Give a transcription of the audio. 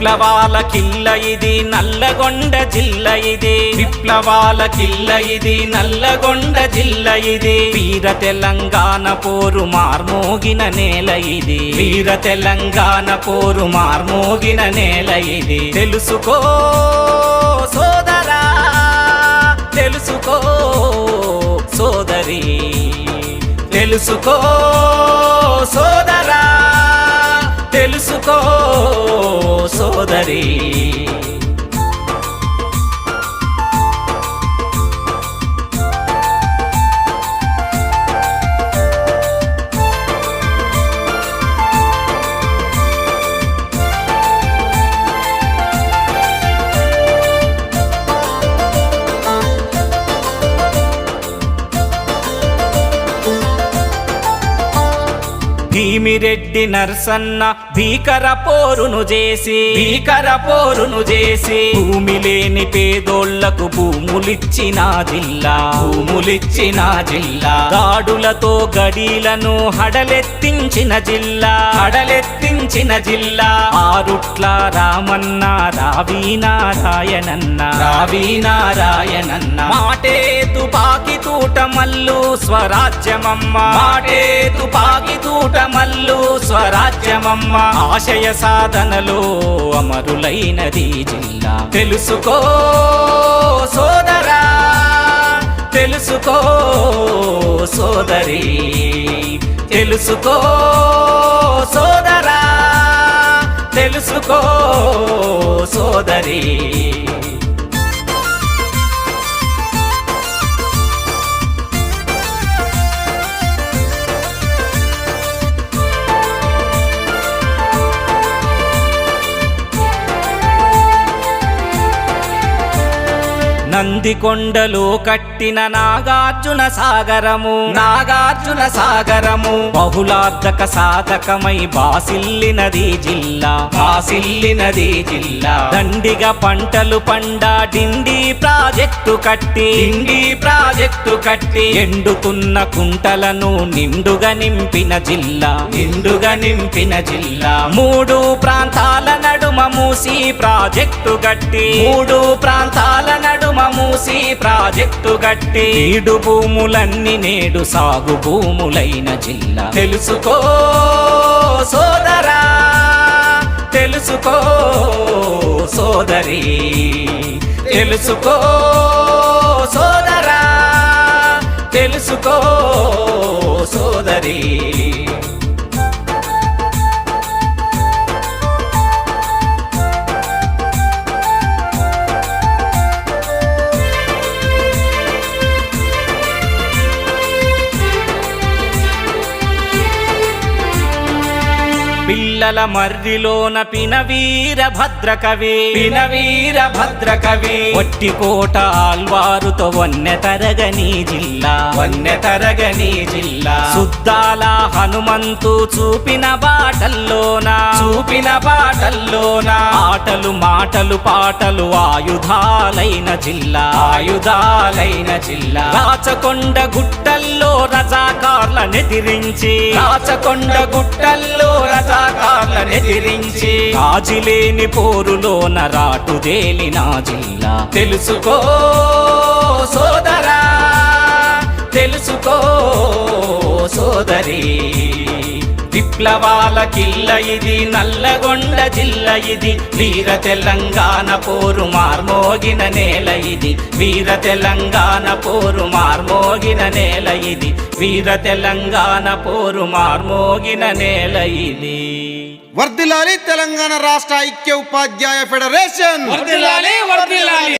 విప్లవాల కిల్ల ఇది నల్లగొండ జిల్లా ఇది, విప్లవాల కిల్ల ఇది నల్లగొండ జిల్లా ఇది, వీర తెలంగాణ పోరు మార్మోగిన నేల ఇది, వీర తెలంగాణ పోరు మార్మోగిన నేల ఇది. తెలుసుకో సోదరా, తెలుసుకో సోదరి, తెలుసుకో సోదరా, తెలుసుకో సోదరి. భీమిరెడ్డి నరసన్న భీకర పోరును చేసి, భీకర పోరును చేసి, భూమి లేని పేదోళ్లకు భూములిచ్చిన జిల్లా, భూములిచ్చిన జిల్లా, దాడులతో గడీలను హడలెత్తించిన జిల్లా, హడలెత్తించిన జిల్లా. ఆరుట్ల రామన్న రావీనారాయణన్న, రావీనారాయణన్న, మాటే తుపాకి తూట మల్లు స్వరాజ్యమమ్మ, మాటే తుపాకి తూట మల్లు స్వరాజ్యమమ్మ, ఆశయ సాధనలో అమరులైనది జిల్లా. తెలుసుకో సోదరా, తెలుసుకో సోదరి, తెలుసుకో సోదరా, తెలుసుకో సోదరి. నందికొండలో కట్టిన నాగార్జున సాగరము, నాగార్జున సాగరము, బహుళార్థక సాధకమై బాసిల్లినది జిల్లా, బాసిల్లినది జిల్లా. దండిగా పంటలు పండాడిండి ప్రాజెక్టు కట్టి, డిండి ప్రాజెక్టు కట్టి, ఎండుతున్న కుంటలను నిండుగా నింపిన జిల్లా, నిండుగా నింపిన జిల్లా. మూడు ప్రాంతాల నడుమ మూసి ప్రాజెక్టు గట్టి, మూడు ప్రాంతాల నడుమ మూసి ప్రాజెక్టు గట్టి, ఈడు భూములన్నీ నేడు సాగు భూములైన జిల్లా. తెలుసుకో సోదరా, తెలుసుకో సోదరి, తెలుసుకో సోదరా, తెలుసుకో సోదరి. పిల్లల మర్రిలోన పినవీర భద్రకవి, పినవీర భద్రకవి, ఒట్టికోట ఆల్వారుతో వన్నె తరగని జిల్లా, వన్నె తరగని జిల్లా. సుద్దాల హనుమంతు చూపిన బాటల్లోన, చూపిన బాటల్లోన, ఆటలు మాటలు పాటలు ఆయుధాలైన జిల్లా, ఆయుధాలైన జిల్లా. రాచకొండ గుట్టల్లో రజాకార్లనెదిరించి, రాచకొండ గుట్టల్లో రజాకార్లనెదిరించి, రాజులేని పోరులోన రాటుదేలిన జిల్లా. తెలుసుకో సోదరా, తెలుసుకో సోదరి, విప్లవాల కిల్ల ఇది నల్లగొండ జిల్లా ఇది, వీర తెలంగాణ పోరు మార్మోగిన నేల ఇది, వీర తెలంగాణ పోరు మార్మోగిన నేల ఇది, వీర తెలంగాణ పోరు మార్మోగిన నేల ఇది. వర్ధిల్లాలి తెలంగాణ రాష్ట్ర ఐక్య ఉపాధ్యాయ ఫెడరేషన్, వర్ధిల్లాలి వర్ధిల్లాలి.